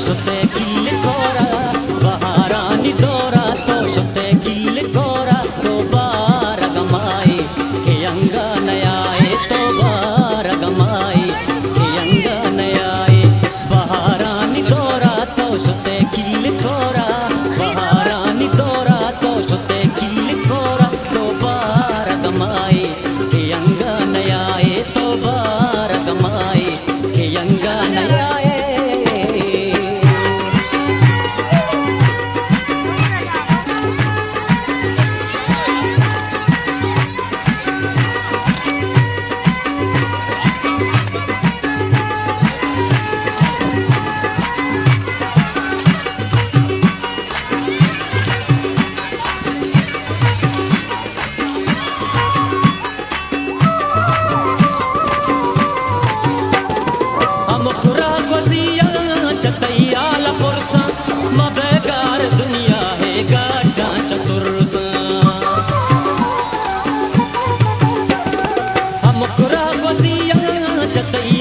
सुते किल कोरा बहारानी दोरा तो सुते किल कोरा तो बार गमाई के अंगा नयाए तो बार गमाई के अंगा नयाए बहारानी दोरा तो सुते किल कोरा बहारानी दोरा तो सुते किल कोरा तो बार गमाई के अंगा नयाए तो बार गमाई के अंगा नयाए चतैयाला पुरसा मबेगार दुनिया है गाटा चतुरसा हम कुरा वजिया चतैया